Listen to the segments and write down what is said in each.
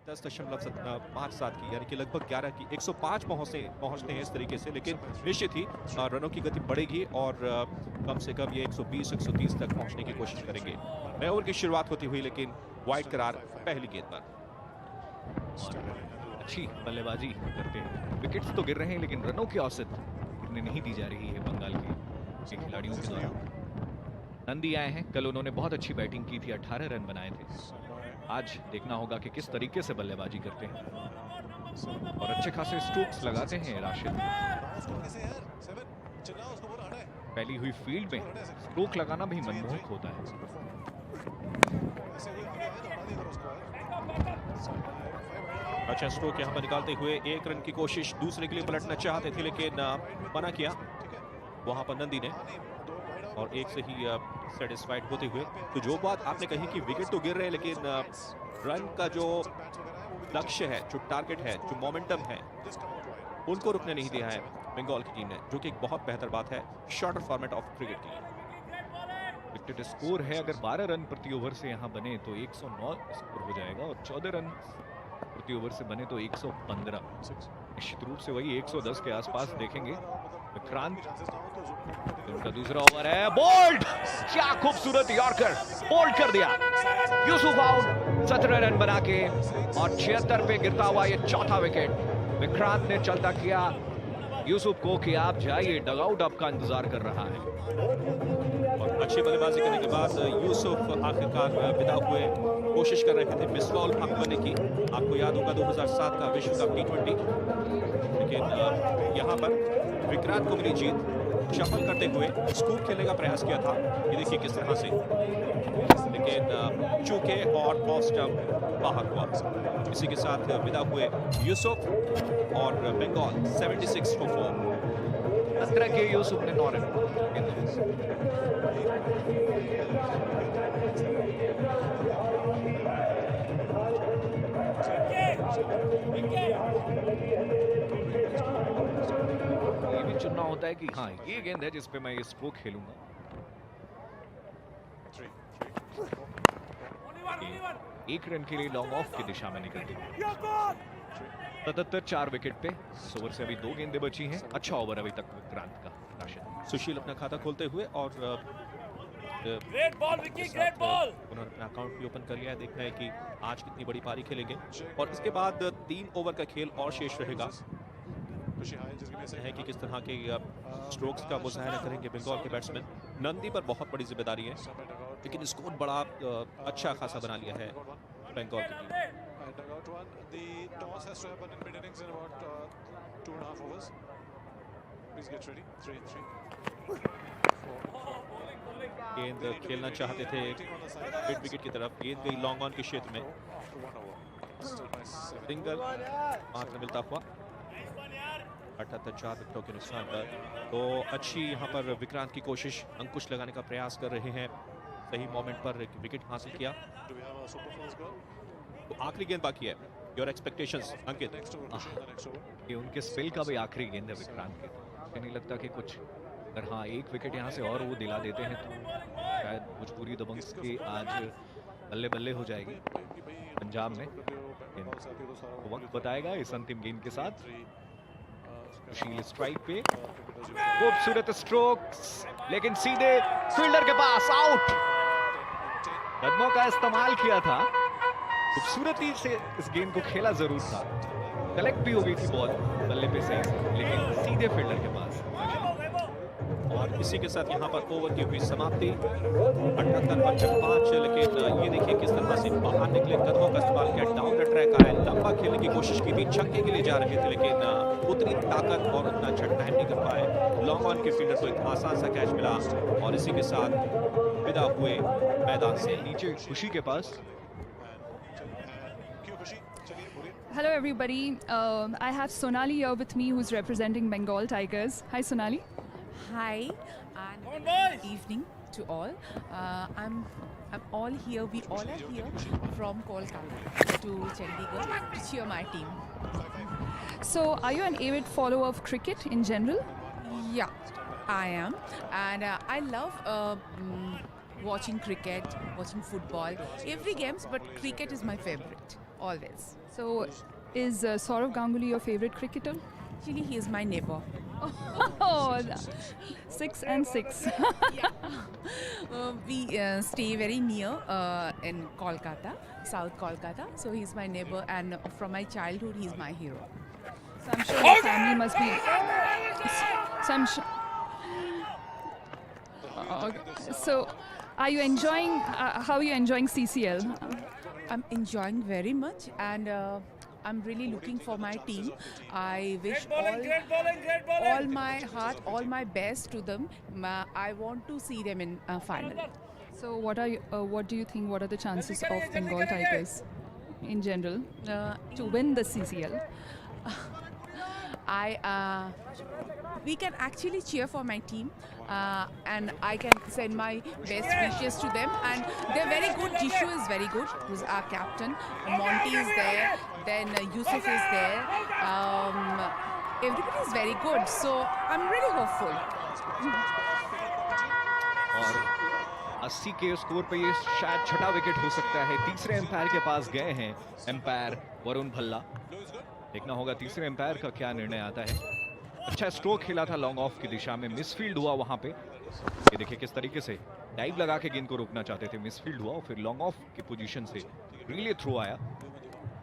10.57 की, यानी कि लगभग 11 की 105 पहुंचते हैं इस तरीके से, लेकिन निश्चित ही रनों की गति बढ़ेगी और कम से कम ये 120-130 तक पहुंचने की कोशिश करेंगे। नए ओवर की शुरुआत होती हुई, लेकिन वाइड करार पहली गेंद पर। अच्छी बल्लेबाजी करते हैं, विकेट्स तो गिर रहे हैं लेकिन रनों की औसत गिरने नहीं दी जा रही है बंगाल के खिलाड़ियों के द्वारा। नंदी आए हैं, कल उन्होंने बहुत अच्छी बैटिंग की थी, 18 रन बनाए थे। आज देखना होगा कि किस तरीके से बल्लेबाजी करते हैं और अच्छे खासे स्ट्रोक्स लगाते हैं राशिद। फैली हुई फील्ड में स्ट्रोक लगाना भी मनमोहक होता है। अच्छा स्ट्रोक यहां पर निकालते हुए 1 रन की कोशिश, दूसरे के लिए पलटना चाहते थे लेकिन मना किया वहां पर नंदी ने, और एक से ही सेटिस्फाइड होते हुए। तो जो बात आपने कही कि विकेट तो गिर रहे हैं लेकिन रन का जो लक्ष्य है, जो टारगेट है, जो मोमेंटम है, उनको रुकने नहीं दिया है बंगाल की टीम ने, जो कि एक बहुत बेहतर बात है शॉर्टर फॉर्मेट ऑफ क्रिकेट के लिए। विकेट स्कोर है, अगर 12 रन प्रति ओवर से यहां बने तो 109 स्कोर हो जाएगा और 14 रन प्रति ओवर से बने तो 115। निश्चित रूप से वही 110 के आसपास देखेंगे। विक्रांत, उनका दूसरा ओवर है, बोल्ड, क्या खूबसूरत यॉर्कर, बोल्ड कर दिया। यूसुफ आउट, 17 रन बना के और 76 पे गिरता हुआ ये चौथा विकेट। विक्रांत ने चलता किया यूसुफ को कि आप जाइए, डगआउट आपका इंतजार कर रहा है। और अच्छी बल्लेबाजी करने के बाद यूसुफ आखिरकार विदा हुए। कोशिश कर रहे थे मिसबॉल हक बनने की, आपको याद होगा 2007 का विश्व कप T20, लेकिन यहाँ पर विक्रांत को मिली जीत। शफल करते हुए स्कूप खेलने का प्रयास किया था, ये देखिए किस तरह से, लेकिन चूके और ऑफ स्टंप बाहर हुआ। इसी के साथ विदा हुए यूसुफ और बंगाल 76 for 4। 17 के यूसुफ ने 9 रन। ये भी चुनना होता है कि हाँ ये गेंद है जिसपे मैं ये स्ट्रोक खेलूंगा। 1 रन के लिए लॉन्ग ऑफ की दिशा में निकलती है। 77 4 विकेट पे, ओवर से अभी 2 गेंदें बची हैं। अच्छा ओवर अभी तक विक्रांत का। राशिद सुशील अपना खाता खोलते हुए और great ball Vicky, great ball. उन्होंने अपना अकाउंट भी ओपन कर लिया है। देखना है कि आज कितनी बड़ी पारी खेलेंगे और इसके बाद 3 ओवर का खेल और शेष रहेगा, है कि किस तरह के स्ट्रोक्स का मुजाहरा करेंगे बंगाल के बैट्समैन। नंदी पर बहुत बड़ी जिम्मेदारी है, लेकिन स्कोर बड़ा अच्छा खासा बना लिया है बंगाल की टीम। गेंद खेलना चाहते थे मिड विकेट की तरफ, गेंद गई लॉन्ग ऑन के क्षेत्र में, सिंगल मात्र मिलता हुआ 78 विकेटों के नुकसान पर। तो अच्छी यहाँ पर विक्रांत की कोशिश, अंकुश लगाने का प्रयास कर रहे हैं, सही मोमेंट पर विकेट हासिल किया। तो आखिरी गेंद बाकी है, योर एक्सपेक्टेशंस अंकित? ये उनके स्पेल का भी आखिरी गेंद है विक्रांत के, मुझे नहीं लगता कि कुछ, अगर हाँ 1 विकेट यहाँ से और वो दिला देते हैं तो शायद भोजपुरी दबंग्स की आज बल्ले बल्ले हो जाएगी पंजाब में। तो वक्त बताएगा इस अंतिम गेंद के साथ। सुशील स्ट्राइक पे, खूबसूरत स्ट्रोक्स, लेकिन सीधे फील्डर के पास, आउट। कदमों का इस्तेमाल किया था, खूबसूरती से इस गेंद को खेला जरूर था, कलेक्ट भी हो गई थी बॉल बल्ले पे से, लेकिन सीधे फील्डर के पास। और इसी के साथ यहाँ पर ओवर की हुई समाप्ति 78 पर 5, लेकिन ये देखिए किस तरह से बाहर निकले, कदमों का इस्तेमाल किया, डाउन द ट्रैक आए, लंबा खेलने की कोशिश की थी, छक्के के लिए जा रहे थे, लेकिन उतनी ताकत और उतना झटका नहीं कर पाए। लॉन्ग ऑन के फील्डर को एक आसान सा कैच मिला और इसी के साथ विदा हुए मैदान से। नीचे खुशी के पास। Hello everybody, I have Sonali here with me who's representing Bengal Tigers. Hi Sonali. Hi and good evening to all. I'm all here. We all are here from Kolkata to Chandigarh to cheer my team. So, are you an avid follower of cricket in general? Yeah, I am, and I love watching cricket, watching football, every games. But cricket is my favorite always. So, is Saurav Ganguly your favorite cricketer? Actually, he is my neighbor. Oh, 6 and 6. We stay very near in Kolkata, South Kolkata. So he's my neighbor, and from my childhood, he's my hero. So I'm sure your family must be. So I'm sure. So, are you enjoying? How are you enjoying CCL? I'm enjoying very much, and I'm really looking for my team. I wish all my heart, all my best to them. I want to see them in final. So, what do you think? What are the chances of Bengal Tigers, in general, to win the CCL? We can actually cheer for my team, and I can send my best wishes to them. And they're very good. Jishu is very good, who's our captain. Monty is there. Then Yusuf is there. Everybody is very good. So I'm really hopeful. और 80 के score पे ये शायद छठा wicket हो सकता है। तीसरे एम्पायर के पास गए हैं एम्पायर वरुण भल्ला। देखना होगा तीसरे एम्पायर का क्या निर्णय आता है। अच्छा स्ट्रोक खेला था लॉन्ग ऑफ की दिशा में, मिसफील्ड हुआ वहां पे। ये देखिए किस तरीके से डाइव लगा के गेंद को रोकना चाहते थे, मिसफील्ड हुआ और फिर लॉन्ग ऑफ की पोजीशन से रिले थ्रो आया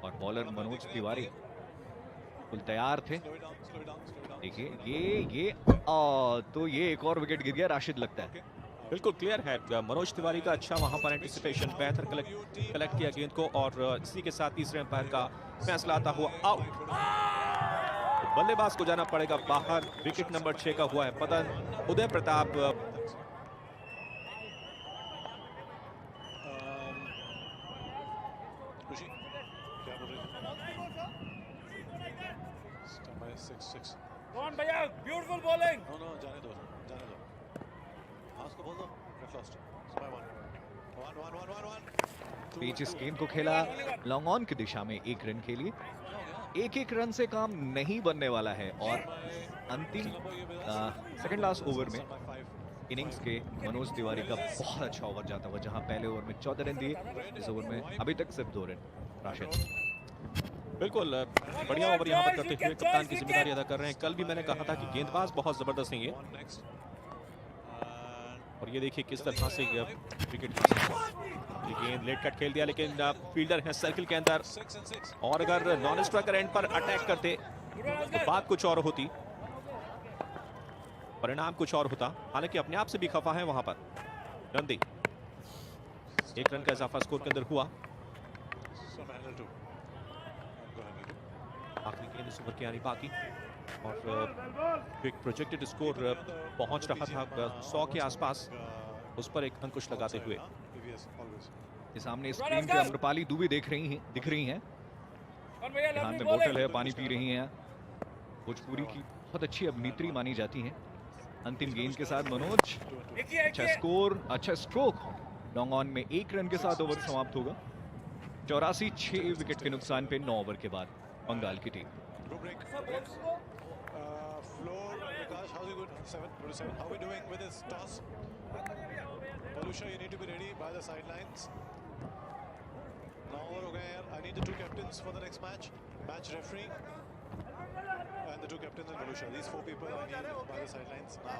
और बॉलर मनोज तिवारी बिल्कुल तैयार थे। देखिए ये तो ये एक और विकेट गिर गया राशिद लगता है। बिल्कुल क्लियर है, मनोज तिवारी का अच्छा वहां पर एंटिसिपेशन, बेहतर कलेक्ट किया गेंद को और इसी के साथ तीसरे एम्पायर का फैसला आता हुआ आउट। तो बल्लेबाज को जाना पड़ेगा बाहर। विकेट नंबर 6 का हुआ है पतन। उदय प्रताप कौन भैया, ब्यूटीफुल बॉलिंग। जाने दो हाँ उसको बोल दो। बीच इस गेंद को खेला लॉन्ग ऑन की दिशा में 1 रन के लिए। एक रन से काम नहीं बनने वाला है और अंतिम सेकंड लास्ट ओवर में इनिंग्स के मनोज तिवारी का बहुत अच्छा ओवर जाता हुआ, जहां पहले ओवर में 14 रन दिए, इस ओवर में अभी तक सिर्फ 2 रन। राशिद बिल्कुल बढ़िया ओवर यहां पर करते हुए कप्तान की जिम्मेदारी अदा कर रहे हैं। कल भी मैंने कहा था कि गेंदबाज बहुत जबरदस्त हैं ये, और ये देखिए किस तरह से विकेट ये गेंद लेट कट खेल दिया, लेकिन फील्डर है सर्किल के अंदर, और अगर नॉन स्ट्राइकर एंड पर अटैक करते तो बात कुछ और होती, परिणाम कुछ और होता। हालांकि अपने आप से भी खफा है वहां पर रंदी। 1 रन का इजाफा स्कोर के अंदर हुआ। आखिरी गेंद इस ओवर की आनी बाकी और एक प्रोजेक्टेड स्कोर पहुंच रहा था 100 के आसपास, उस पर एक अंकुश लगाते हुए। ये सामने स्क्रीन पे अम्रपाली दुबे दिख रही हैं। हाथ में बोतल है, पानी पी रही हैं। भोजपुरी की बहुत अच्छी अभिनेत्री मानी जाती हैं। अंतिम गेंद के साथ मनोज, अच्छा स्कोर, अच्छा स्ट्रोक। लॉन्ग ऑन में 1 रन के साथ ओवर समाप्त होगा। 84 6 विकेट के नुकसान पे 9 ओवर के बाद बंगाल की team. How are we doing with this toss? Palusha, you need to be ready by the sidelines. 9 over हो गए यार. I need the 2 captains for the next match. Match referee and the 2 captains and Palusha. These 4 people I need by the sidelines now.